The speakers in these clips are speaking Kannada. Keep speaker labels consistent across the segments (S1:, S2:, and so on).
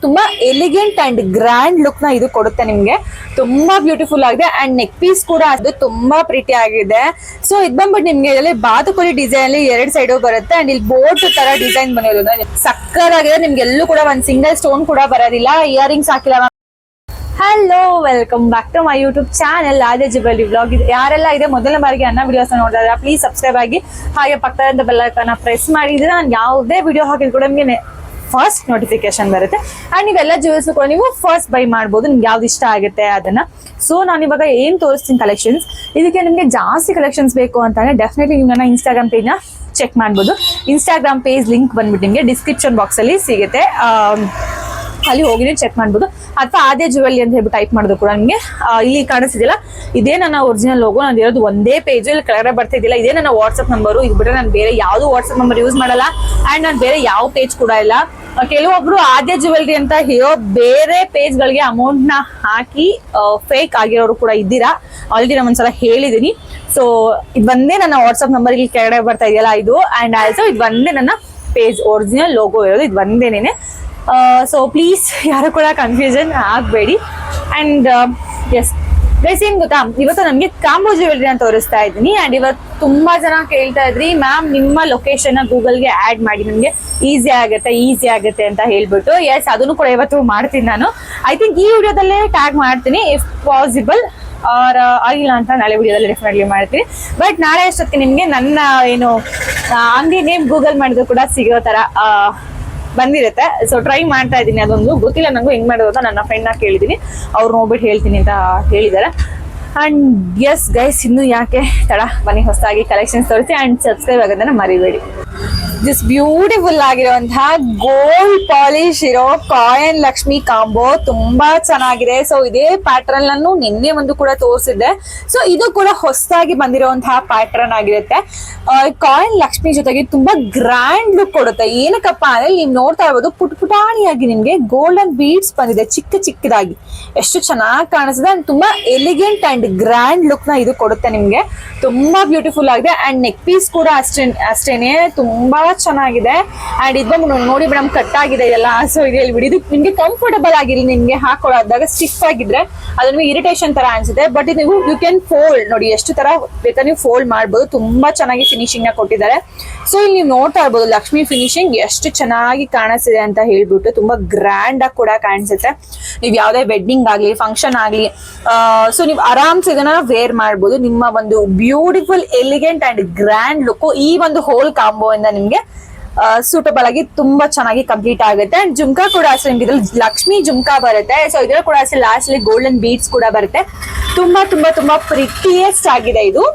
S1: ತುಂಬಾ ಎಲಿಗೆಂಟ್ ಅಂಡ್ ಗ್ರ್ಯಾಂಡ್ ಲುಕ್ ನ ಇದು ಕೊಡುತ್ತೆ ನಿಮ್ಗೆ. ತುಂಬಾ ಬ್ಯೂಟಿಫುಲ್ ಆಗಿದೆ ಅಂಡ್ ನೆಕ್ ಪೀಸ್ ಕೂಡ ಅದು ತುಂಬಾ ಪ್ರಿಟಿ ಆಗಿದೆ. ಸೊ ಇದು ಬಂದ್ಬಿಟ್ಟು ನಿಮ್ಗೆ ಇದರಲ್ಲಿ ಬಾತುಕೋಳಿ ಡಿಸೈನ್ ಅಲ್ಲಿ 2 ಸೈಡ್ ಬರುತ್ತೆ ಅಂಡ್ ಇಲ್ಲಿ ಬೋಟ್ ತರ ಡಿಸೈನ್ ಬಂದಿರೋದು ಸಕ್ಕತ್ತಾಗಿದೆ. ನಿಮ್ಗೆ ಎಲ್ಲೂ ಕೂಡ ಒಂದ್ ಸಿಂಗಲ್ ಸ್ಟೋನ್ ಕೂಡ ಬರೋದಿಲ್ಲ. ಇಯರಿಂಗ್ಸ್ ಹಾಕಿಲ್ಲ. Hello, welcome back to my YouTube channel Aadya jewellery vlog. ಯಾರೆಲ್ಲ ಇದೆ ಮೊದಲನೇ ಬಾರಿಗೆ ನನ್ನ ವಿಡಿಯೋಸ್ ನೋಡ್ತಾ ಇದ್ದಾರೆ ಪ್ಲೀಸ್ ಸಬ್ಸ್ಕ್ರೈಬ್ ಆಗಿ, ಹಾಗೆ ಪಕ್ಕದ ಬೆಲ್ ಐಕಾನ್ ಪ್ರೆಸ್ ಮಾಡಿದ್ರೆ ನಾನು ಯಾವುದೇ ವಿಡಿಯೋ ಹಾಕಿದ್ರು ಕೂಡ ನಿಮಗೆ ಫಸ್ಟ್ ನೋಟಿಫಿಕೇಶನ್ ಬರುತ್ತೆ ಅಂಡ್ ನೀವೆಲ್ಲ ಜ್ಯುವೆಲ್ಸ್ ಕೂಡ ನೀವು ಫಸ್ಟ್ ಬೈ ಮಾಡ್ಬೋದು, ನಿಮ್ಗೆ ಯಾವ್ದು ಇಷ್ಟ ಆಗುತ್ತೆ ಅದನ್ನ. ಸೊ ನಾನು ಇವಾಗ ಏನ್ ತೋರಿಸ್ತೀನಿ ಕಲೆಕ್ಷನ್ಸ್, ಇದಕ್ಕೆ ನಿಮಗೆ ಜಾಸ್ತಿ ಕಲೆಕ್ಷನ್ಸ್ ಬೇಕು ಅಂತಂದ್ರೆ ಡೆಫಿನೆಟ್ಲಿ ನೀವು ನನ್ನ ಇನ್ಸ್ಟಾಗ್ರಾಮ್ ಪೇಜ್ನ ಚೆಕ್ ಮಾಡ್ಬೋದು. ಇನ್ಸ್ಟಾಗ್ರಾಮ್ ಪೇಜ್ ಲಿಂಕ್ ಬಂದ್ಬಿಟ್ಟು ನಿಮಗೆ ಡಿಸ್ಕ್ರಿಪ್ಷನ್ ಬಾಕ್ಸ್ ಅಲ್ಲಿ ಸಿಗುತ್ತೆ, ಅಲ್ಲಿ ಹೋಗಿ ನೀವು ಚೆಕ್ ಮಾಡ್ಬೋದು. ಅಥವಾ ಆದ್ಯ ಜ್ಯುವೆಲರಿ ಅಂತ ಹೇಳ್ಬಿಟ್ಟು ಟೈಪ್ ಮಾಡಿದ್ರು ಕೂಡ ನಿಮಗೆ ಇಲ್ಲಿ ಕಾಣಿಸ್ತಿದಿಲ್ಲ, ಇದೇ ನನ್ನ ಒರಿಜಿನಲ್ ಲೋಗೋ. ನಾನು ಇರೋದು ಒಂದೇ ಪೇಜ್, ಇಲ್ಲಿ ಕೆಳಗಡೆ ಬರ್ತಿದ್ದಿಲ್ಲ. ಇದೇ ನನ್ನ ವಾಟ್ಸ್ಆಪ್ ನಂಬರು. ಇದು ಬಿಟ್ಟರೆ ನಾನು ಬೇರೆ ಯಾವ್ದು ವಾಟ್ಸ್ಆಪ್ ನಂಬರ್ ಯೂಸ್ ಮಾಡಲ್ಲ ಅಂಡ್ ನಾನು ಬೇರೆ ಯಾವ ಪೇಜ್ ಕೂಡ ಇಲ್ಲ. ಕೆಲವೊಬ್ರು ಆದ್ಯ ಜ್ಯುವೆಲರಿ ಅಂತ ಇರೋ ಬೇರೆ ಪೇಜ್ ಗಳಿಗೆ ಅಮೌಂಟ್ ನ ಹಾಕಿ ಫೇಕ್ ಆಗಿರೋರು ಕೂಡ ಇದ್ದೀರಾ. ಆಲ್ರೆಡಿ ನಾನು ಒಂದ್ಸಲ ಹೇಳಿದೀನಿ. ಸೊ ಇದು ಒಂದೇ ನನ್ನ ವಾಟ್ಸ್ಆಪ್ ನಂಬರ್, ಇಲ್ಲಿ ಕೆಳಗಡೆ ಬರ್ತಾ ಇದೆಯಲ್ಲ ಇದು. ಅಂಡ್ ಆಲ್ಸೋ ಇದು ಒಂದೇ ನನ್ನ ಪೇಜ್ ಒರಿಜಿನಲ್ ಲೋಗೋ ಇರೋದು, ಇದು ಒಂದೇನೇನೆ. ಸೊ ಪ್ಲೀಸ್ ಯಾರು ಕೂಡ ಕನ್ಫ್ಯೂಷನ್ ಆಗಬೇಡಿ. ಅಂಡ್ ಎಸ್ ಗೈಸ್, ಏನ್ ಗೊತ್ತಾ, ಇವತ್ತು ನಮಗೆ ಕಾಂಬೋ ಜ್ಯುವೆಲರಿ ಅಂತ ತೋರಿಸ್ತಾ ಇದ್ದೀನಿ. ಅಂಡ್ ಇವತ್ತು ತುಂಬಾ ಜನ ಕೇಳ್ತಾ ಇದ್ರಿ, ಮ್ಯಾಮ್ ನಿಮ್ಮ ಲೊಕೇಶನ್ ಗೂಗಲ್ಗೆ ಆಡ್ ಮಾಡಿ ನಮಗೆ ಈಸಿ ಆಗುತ್ತೆ ಅಂತ ಹೇಳ್ಬಿಟ್ಟು. ಎಸ್, ಅದನ್ನು ಕೂಡ ಇವತ್ತು ಮಾಡ್ತೀನಿ ನಾನು. ಐ ಥಿಂಕ್ ಈ ವಿಡಿಯೋದಲ್ಲೇ ಟ್ಯಾಗ್ ಮಾಡ್ತೀನಿ ಇಫ್ ಪಾಸಿಬಲ್, ಆರ್ ಆಗಿಲ್ಲ ಅಂತ ನಾಳೆ ವಿಡಿಯೋದಲ್ಲಿ ಡೆಫಿನೆಟ್ಲಿ ಮಾಡ್ತೀನಿ. ಬಟ್ ನಾಳೆ ಅಷ್ಟೊತ್ತಿಗೆ ನಿಮಗೆ ನನ್ನ ಏನು ಅಂಗಡಿ ನೇಮ್ ಗೂಗಲ್ ಮಾಡಿದ್ರು ಕೂಡ ಸಿಗೋ ತರ ಬಂದಿರುತ್ತೆ. ಸೊ ಟ್ರೈ ಮಾಡ್ತಾ ಇದ್ದೀನಿ. ಅದೊಂದು ಗೊತ್ತಿಲ್ಲ ನಂಗೂ ಹೆಂಗ್ ಮಾಡೋದು ಅಂತ ನನ್ನ ಫ್ರೆಂಡ್ನ ಕೇಳಿದ್ದೀನಿ, ಅವ್ರು ನೋಡ್ಬಿಟ್ಟು ಹೇಳ್ತೀನಿ ಅಂತ ಹೇಳಿದ್ದಾರೆ. ಅಂಡ್ ಎಸ್ ಗೈಸ್, ಇನ್ನು ಯಾಕೆ ತಡ, ಬನ್ನಿ ಹೊಸದಾಗಿ ಕಲೆಕ್ಷನ್ಸ್ ತೋರಿಸಿ ಅಂಡ್ ಸಬ್ಸ್ಕ್ರೈಬ್ ಆಗೋದನ್ನ ಮರಿಬೇಡಿ. ದಿಸ್ ಬ್ಯೂಟಿಫುಲ್ ಆಗಿರುವಂತಹ ಗೋಲ್ಡ್ ಪಾಲಿಶ್ ಇರೋ ಕಾಯಿನ್ ಲಕ್ಷ್ಮಿ ಕಾಂಬೋ ತುಂಬಾ ಚೆನ್ನಾಗಿದೆ. ಸೊ ಇದೇ ಪ್ಯಾಟರ್ನ್ ಅನ್ನು ನಿನ್ನೆ ಒಂದು ಕೂಡ ತೋರಿಸಿದ್ದೆ. ಸೊ ಇದು ಕೂಡ ಹೊಸದಾಗಿ ಬಂದಿರುವಂತಹ ಪ್ಯಾಟರ್ನ್ ಆಗಿರುತ್ತೆ. ಕಾಯಿನ್ ಲಕ್ಷ್ಮಿ ಜೊತೆಗೆ ತುಂಬಾ ಗ್ರ್ಯಾಂಡ್ ಲುಕ್ ಕೊಡುತ್ತೆ. ಏನಕ್ಕಪ್ಪ ಅಂದ್ರೆ ನೀವು ನೋಡ್ತಾ ಇರ್ಬೋದು, ಪುಟಾಣಿಯಾಗಿ ನಿಮ್ಗೆ ಗೋಲ್ಡನ್ ಬೀಡ್ಸ್ ಬಂದಿದೆ ಚಿಕ್ಕದಾಗಿ, ಎಷ್ಟು ಚೆನ್ನಾಗಿ ಕಾಣಿಸಿದೆ. ಅಂಡ್ ತುಂಬಾ ಎಲಿಗೆಂಟ್ ಅಂಡ್ ಗ್ರ್ಯಾಂಡ್ ಲುಕ್ ನ ಇದು ಕೊಡುತ್ತೆ ನಿಮ್ಗೆ. ತುಂಬಾ ಬ್ಯೂಟಿಫುಲ್ ಆಗಿದೆ ಅಂಡ್ ನೆಕ್ ಪೀಸ್ ಕೂಡ ಅಷ್ಟೇನೆ ತುಂಬಾ ಚೆನ್ನಾಗಿದೆ. ಅಂಡ್ ಇದು ನೋಡಿ ಮೇಡಮ್, ಕಟ್ ಆಗಿದೆ ಇದೆಲ್ಲ. ಸೊ ಇದು ಹೇಳ್ಬಿಡಿ, ಇದು ನಿಮ್ಗೆ ಕಂಫರ್ಟಬಲ್ ಆಗಿಲ್ಲ. ನಿಮ್ಗೆ ಹಾಕೊಳ್ಳೋದಾಗ ಸ್ಟಿಫ್ ಆಗಿದ್ರೆ ಅದು ನಿಮಗೆ ಇರಿಟೇಷನ್ ತರ ಅನ್ಸುತ್ತೆ. ಬಟ್ ಇದು ಯು ಕ್ಯಾನ್ ಫೋಲ್ಡ್, ನೋಡಿ ಎಷ್ಟು ತರ ಬೇಕಾದ್ರೆ ನೀವು ಫೋಲ್ಡ್ ಮಾಡ್ಬೋದು. ತುಂಬಾ ಚೆನ್ನಾಗಿ ಫಿನಿಶಿಂಗ್ ನ ಕೊಟ್ಟಿದ್ದಾರೆ. ಸೊ ಇಲ್ಲಿ ನೀವು ನೋಡ್ತಾ ಇರ್ಬೋದು ಲಕ್ಷ್ಮಿ ಫಿನಿಶಿಂಗ್ ಎಷ್ಟು ಚೆನ್ನಾಗಿ ಕಾಣಿಸ್ತಿದೆ ಅಂತ ಹೇಳ್ಬಿಟ್ಟು. ತುಂಬಾ ಗ್ರ್ಯಾಂಡ್ ಆಗಿ ಕೂಡ ಕಾಣಿಸುತ್ತೆ. ನೀವು ಯಾವ್ದೇ ವೆಡ್ಡಿಂಗ್ ಆಗ್ಲಿ, ಫಂಕ್ಷನ್ ಆಗ್ಲಿ, ಸೊ ನೀವು ಆರಾಮ್ಸೆ ಇದನ್ನ ವೇರ್ ಮಾಡ್ಬೋದು. ನಿಮ್ಮ ಒಂದು beautiful elegant and grand look ಈ ಒಂದು ಹೋಲ್ ಕಾಂಬೋ ಇಂದ ನಿಮ್ಗೆ ಸೂಟಬಲ್ ಆಗಿ ತುಂಬಾ ಚೆನ್ನಾಗಿ ಕಂಪ್ಲೀಟ್ ಆಗುತ್ತೆ. ಅಂಡ್ ಜುಮ್ಕಾ ಕೂಡ ಅಷ್ಟೇ, ನಿಮ್ಗೆ ಇದ್ರಲ್ಲಿ ಲಕ್ಷ್ಮಿ ಜುಮ್ಕಾ ಬರುತ್ತೆ. ಸೊ ಇದ್ರಲ್ಲಿ ಕೂಡ ಅಷ್ಟೇ ಲಾಸ್ಟ್ ಅಲ್ಲಿ ಗೋಲ್ಡನ್ ಬೀಡ್ಸ್ ಕೂಡ ಬರುತ್ತೆ. ತುಂಬಾ ಪ್ರಿಟಿಯೆಸ್ಟ್ ಆಗಿದೆ ಇದು.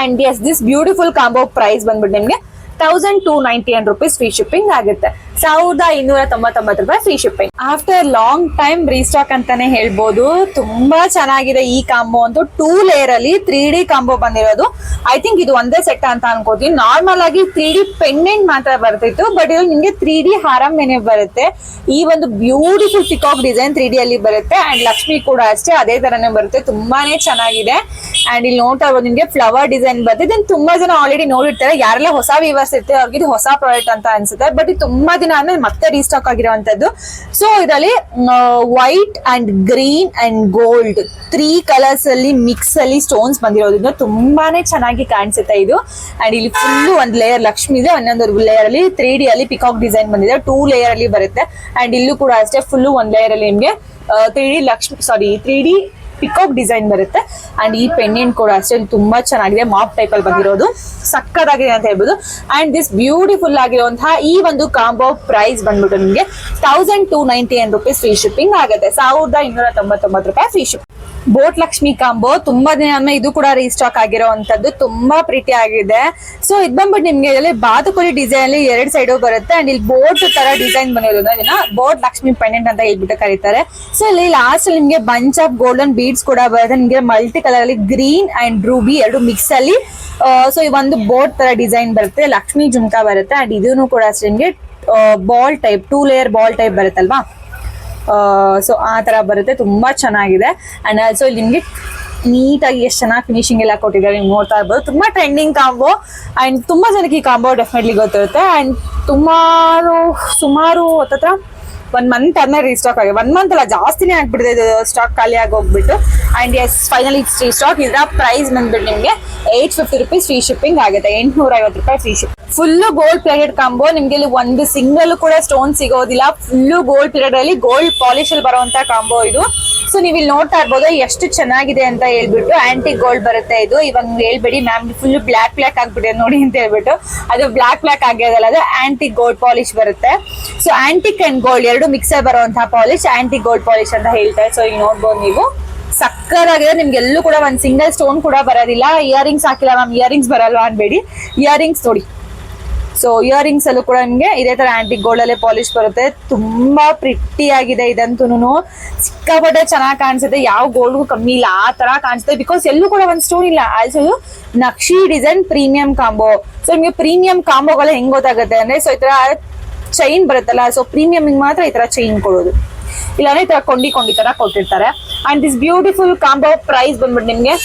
S1: And yes, this beautiful combo price ಬಂದ್ಬಿಟ್ಟು ನಿಮ್ಗೆ 1299 rupees ಫ್ರೀ ಶಿಪ್ಪಿಂಗ್ ಆಗುತ್ತೆ. 1299 ರೂಪಾಯಿ free shipping. After long time restock ಅಂತಾನೆ ಹೇಳ್ಬೋದು. ತುಂಬಾ ಚೆನ್ನಾಗಿದೆ ಈ ಕಾಂಬೋ ಅಂತೂ. 2 ಲೇಯರ್ ಅಲ್ಲಿ 3D ಕಾಂಬೋ ಬಂದಿರೋದು. ಐ ಥಿಂಕ್ ಇದು ಒಂದೇ ಸೆಟ್ ಅಂತ ಅನ್ಕೋತೀನಿ. ನಾರ್ಮಲ್ ಆಗಿ 3D ಪೆಂಡೆಂಟ್ ಮಾತ್ರ ಬರ್ತಿತ್ತು, ಬಟ್ ಇಲ್ಲಿ ನಿಮ್ಗೆ 3D ಹಾರಂ ಮೇನೆ ಬರುತ್ತೆ. ಈ ಒಂದು ಬ್ಯೂಟಿಫುಲ್ ಪಿಕಾಕ್ ಡಿಸೈನ್ 3D ಅಲ್ಲಿ ಬರುತ್ತೆ. ಅಂಡ್ ಲಕ್ಷ್ಮಿ ಕೂಡ ಅಷ್ಟೇ ಅದೇ ತರನೇ ಬರುತ್ತೆ. ತುಂಬಾನೇ ಚೆನ್ನಾಗಿದೆ. ಅಂಡ್ ಇಲ್ಲಿ ನೋಡ್ತಾ ಇರ್ಬೋದು ನಿಮ್ಗೆ ಫ್ಲವರ್ ಡಿಸೈನ್ ಬರುತ್ತೆ. ತುಂಬಾ ಜನ ಆಲ್ರೆಡಿ ನೋಡಿರ್ತಾರೆ. ಯಾರೆಲ್ಲ ಹೊಸ ವ್ಯೂವರ್ಸ್ ಇರ್ತಾರೆ ಅವ್ರಿಗೆ ಇದು ಹೊಸ ಪ್ರಾಡಕ್ಟ್ ಅಂತ ಅನ್ಸುತ್ತೆ, ಬಟ್ ಇದು ತುಂಬಾ ದಿನ ಆದ್ಮೇಲೆ ಮತ್ತೆ ರೀಸ್ಟಾಕ್ ಆಗಿರುವಂತದ್ದು. ಸೊ ಇದರಲ್ಲಿ white and green and gold 3 colours ಅಲ್ಲಿ ಮಿಕ್ಸ್ ಅಲ್ಲಿ ಸ್ಟೋನ್ಸ್ ಬಂದಿರೋದ್ರಿಂದ ತುಂಬಾನೇ ಚೆನ್ನಾಗಿ ಕಾಣಿಸುತ್ತೆ ಇದು. ಅಂಡ್ ಇಲ್ಲಿ ಫುಲ್ ಒಂದ್ ಲೇಯರ್ ಲಕ್ಷ್ಮಿ ಇದೆ, ಒಂದೊಂದು ಲೇಯರ್ ಅಲ್ಲಿ 3D ಅಲ್ಲಿ ಪಿಕಾಕ್ ಡಿಸೈನ್ ಬಂದಿದೆ. 2 ಲೇಯರ್ ಅಲ್ಲಿ ಬರುತ್ತೆ. ಅಂಡ್ ಇಲ್ಲೂ ಕೂಡ ಅಷ್ಟೇ ಫುಲ್ ಒಂದ್ ಲೇಯರ್ ಅಲ್ಲಿ ನಿಮ್ಗೆ 3D ಪಿಕಾಕ್ ಡಿಸೈನ್ ಬರುತ್ತೆ. ಅಂಡ್ ಈ ಪೆಂಡೆಂಟ್ ಕೂಡ ಅಷ್ಟೇ ತುಂಬಾ ಚೆನ್ನಾಗಿದೆ. ಮಾಪ್ ಟೈಪ್ ಅಲ್ಲಿ ಬಂದಿರೋದು ಸಕ್ಕತ್ತಾಗಿದೆ ಅಂತ ಹೇಳ್ಬೋದು. ಅಂಡ್ ದಿಸ್ ಬ್ಯೂಟಿಫುಲ್ ಆಗಿರುವಂತಹ ಈ ಒಂದು ಕಾಂಬೋ ಪ್ರೈಸ್ ಬಂದ್ಬಿಟ್ಟು ನಿಮ್ಗೆ 1299 rupees ಫ್ರೀ ಶಿಪ್ಪಿಂಗ್ ಆಗುತ್ತೆ. 1299 ರೂಪಾಯಿ free ship. Boat Lakshmi combo ತುಂಬಾ ದಿನ ಇದು ಕೂಡ ರೀಸ್ಟಾಕ್ ಆಗಿರೋವಂಥದ್ದು. ತುಂಬಾ ಪ್ರಿಟಿ ಆಗಿದೆ. ಸೊ ಇದು ಬಂದ್ಬಿಟ್ಟು ನಿಮ್ಗೆ ಇದರಲ್ಲಿ ಬಾತುಕೋಳಿ ಡಿಸೈನ್ ಅಲ್ಲಿ 2 ಸೈಡ್ ಬರುತ್ತೆ. ಅಂಡ್ ಇಲ್ಲಿ ಬೋಟ್ ತರ ಡಿಸೈನ್ ಬಂದಿರೋದು ಇದನ್ನ ಬೋಟ್ ಲಕ್ಷ್ಮಿ ಪೆಂಡೆಂಟ್ ಅಂತ ಹೇಳ್ಬಿಟ್ಟು ಕರೀತಾರೆ. ಸೊ ಇಲ್ಲಿ ಲಾಸ್ಟ್ ನಿಮ್ಗೆ ಬಂಚ್ ಆಫ್ ಗೋಲ್ಡನ್ ಬೀಡ್ಸ್ ಕೂಡ ಬರುತ್ತೆ. ನಿಮ್ಗೆ ಮಲ್ಟಿ ಕಲರ್ ಅಲ್ಲಿ ಗ್ರೀನ್ ಅಂಡ್ ರೂಬಿ 2 ಮಿಕ್ಸ್ ಅಲ್ಲಿ. ಸೊ ಈ ಒಂದು ಬೋಟ್ ತರ ಡಿಸೈನ್ ಬರುತ್ತೆ. ಲಕ್ಷ್ಮಿ ಜುಮ್ಕಾ ಬರುತ್ತೆ. ಅಂಡ್ ಇದನ್ನು ಕೂಡ ಅಷ್ಟೇ ನಿಮ್ಗೆ ball type 2 layer ball type ಬರುತ್ತಲ್ವಾ, ಸೊ ಆ ತರ ಬರುತ್ತೆ. ತುಂಬಾ ಚೆನ್ನಾಗಿದೆ. ಅಂಡ್ ಆಲ್ಸೋ ಇಲ್ಲಿ ನಿಮ್ಗೆ ನೀಟಾಗಿ ಎಷ್ಟು ಚೆನ್ನಾಗಿ ಫಿನಿಶಿಂಗ್ ಎಲ್ಲ ಕೊಟ್ಟಿದ್ದಾರೆ ನೀವು ನೋಡ್ತಾ ಇರ್ಬೋದು. ತುಂಬಾ ಟ್ರೆಂಡಿಂಗ್ ಕಾಂಬೋ ಅಂಡ್ ತುಂಬಾ ಜನಕ್ಕೆ ಈ ಕಾಂಬೋ ಡೆಫಿನೆಟ್ಲಿ ಗೊತ್ತಿರುತ್ತೆ. ಅಂಡ್ ಸುಮಾರು ಹತ್ತತ್ರ 1 ಮಂತ್ ಆದ್ಮೇಲೆ ರೀಸ್ಟಾಕ್ ಆಗಿದೆ. 1 ಮಂತ್ ಅಲ್ಲ, ಜಾಸ್ತಿನೇ ಆಗ್ಬಿಟ್ಟಿದೆ ಇದು ಸ್ಟಾಕ್ ಖಾಲಿ ಆಗಿ ಹೋಗ್ಬಿಟ್ಟು. And S finally stock. ಇದರ ಪ್ರೈಸ್ ಬಂದ್ಬಿಟ್ಟು ನಿಮ್ಗೆ 850 rupees ಫ್ರೀ ಶಿಪ್ಪಿಂಗ್ ಆಗುತ್ತೆ. 850 ರೂಪಾಯಿ free ship. Full gold plated combo. ನಿಮ್ಗೆ ಇಲ್ಲಿ ಒಂದು ಸಿಂಗಲ್ ಕೂಡ ಸ್ಟೋನ್ ಸಿಗೋದಿಲ್ಲ. ಫುಲ್ ಗೋಲ್ಡ್ ಪೀರಿಯಡ್ ಅಲ್ಲಿ ಗೋಲ್ಡ್ ಪಾಲಿಶ್ ಅಲ್ಲಿ ಬರುವಂತ ಕಾಂಬೋ ಇದು. ಸೊ ನೀವು ಇಲ್ಲಿ ನೋಡ್ತಾ ಇರ್ಬೋದು ಎಷ್ಟು ಚೆನ್ನಾಗಿದೆ ಅಂತ ಹೇಳ್ಬಿಟ್ಟು. ಆಂಟಿಕ್ ಗೋಲ್ಡ್ ಬರುತ್ತೆ ಇದು. ಇವಾಗ ಹೇಳ್ಬೇಡಿ ಮ್ಯಾಮ್ ಫುಲ್ ಬ್ಲಾಕ್ ಆಗ್ಬಿಟ್ಟಿದೆ ನೋಡಿ ಅಂತ ಹೇಳ್ಬಿಟ್ಟು. ಅದು ಬ್ಲಾಕ್ ಆಗಿರೋದಲ್ಲ, ಅದು ಆಂಟಿಕ್ ಗೋಲ್ಡ್ ಪಾಲಿಶ್ ಬರುತ್ತೆ. ಸೊ ಆಂಟಿಕ್ ಅಂಡ್ ಗೋಲ್ಡ್ ಎರಡು ಮಿಕ್ಸ್ ಬರುವಂತಹ ಪಾಲಿಶ್ ಆಂಟಿಕ್ ಗೋಲ್ಡ್ ಪಾಲಿಶ್ ಅಂತ ಹೇಳ್ತಾರೆ. ಸೊ ಈಗ ನೋಡ್ಬೋದು ನೀವು, ಸಕ್ಕರಾಗಿದೆ. ನಿಮ್ಗೆ ಎಲ್ಲೂ ಕೂಡ ಒಂದ್ ಸಿಂಗಲ್ ಸ್ಟೋನ್ ಕೂಡ ಬರೋದಿಲ್ಲ. ಇಯರಿಂಗ್ಸ್ ಹಾಕಿಲ್ಲ ಮ್ಯಾಮ್, ಇಯರಿಂಗ್ಸ್ ಬರಲ್ವಾ ಅನ್ಬೇಡಿ. ಇಯರಿಂಗ್ಸ್ ನೋಡಿ. ಸೊ ಇಯರಿಂಗ್ಸ್ ಅಲ್ಲೂ ಕೂಡ ನಿಮ್ಗೆ ಇದೇ ತರ ಆಂಟಿಕ್ ಗೋಲ್ಡ್ ಅಲ್ಲೇ ಪಾಲಿಶ್ ಬರುತ್ತೆ. ತುಂಬಾ ಪ್ರಿಟ್ಟಿ ಆಗಿದೆ ಇದಂತೂ. ಸಿಕ್ಕಾಪಟ್ಟೆ ಚೆನ್ನಾಗಿ ಕಾಣಿಸುತ್ತೆ. ಯಾವ ಗೋಲ್ಡ್ಗೂ ಕಮ್ಮಿ ಇಲ್ಲ ಆ ತರ ಕಾಣಿಸುತ್ತೆ. ಬಿಕಾಸ್ ಎಲ್ಲೂ ಕೂಡ ಒಂದ್ ಸ್ಟೋನ್ ಇಲ್ಲ. Also Naqvi design premium combo. So ನಿಮ್ಗೆ ಪ್ರೀಮಿಯಂ ಕಾಂಬೋಗಳ ಹೆಂಗ್ ಗೊತ್ತಾಗುತ್ತೆ ಅಂದ್ರೆ, ಸೊ ಈ ತರ ಚೈನ್ ಬರುತ್ತಲ್ಲ, ಸೊ ಪ್ರೀಮಿಯಂ ಮಾತ್ರ ಈ ತರ ಚೈನ್ ಕೊಡೋದು, ಇಲ್ಲಾಂದ್ರೆ ಈ ತರ ಕೊಂಡಿ ತರ ಕೊಟ್ಟಿರ್ತಾರೆ. And this beautiful combo price ಬಂದ್ಬಿಟ್ಟು ನಿಮ್ಗೆ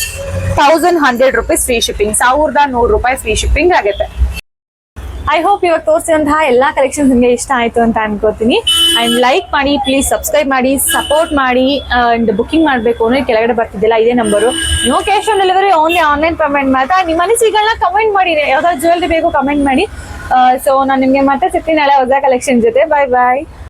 S1: 1100 rupees ಫ್ರೀ ಶಿಪ್ಪಿಂಗ್. 1100 ರೂಪಾಯಿ ಫ್ರೀ ಶಿಪ್ಪಿಂಗ್ ಆಗುತ್ತೆ. ಐ ಹೋಪ್ ಇವಾಗ ತೋರಿಸಿದಂತಹ ಎಲ್ಲಾ ಕಲೆಕ್ಷನ್ಸ್ ನಿಮಗೆ ಇಷ್ಟ ಆಯ್ತು ಅಂತ ಅನ್ಕೋತೀನಿ. ಅಂಡ್ ಲೈಕ್ ಮಾಡಿ, ಪ್ಲೀಸ್ ಸಬ್ಸ್ಕ್ರೈಬ್ ಮಾಡಿ, ಸಪೋರ್ಟ್ ಮಾಡಿ. ಅಂಡ್ ಬುಕಿಂಗ್ ಮಾಡಬೇಕು ಅಂದ್ರೆ ಕೆಳಗಡೆ ಬರ್ತಿದ್ದಿಲ್ಲ ಇದೇ number. No cash on delivery, only online payment ಮಾತ್ರ. ನಿಮ್ಮ ಅನಿಸಿಕೆಗಳನ್ನ ಕಮೆಂಟ್ ಮಾಡಿ, ಯಾವ್ದಾದ್ರು ಜ್ಯುವೆಲ್ರಿ ಬೇಕು ಕಮೆಂಟ್ ಮಾಡಿ. ಸೊ ನಾನು ನಿಮ್ಗೆ ಮತ್ತೆ ಸಿಗ್ತೀನಿ ನಾಳೆ ಹೊಸ ಕಲೆಕ್ಷನ್ ಜೊತೆ. ಬಾಯ್ ಬಾಯ್.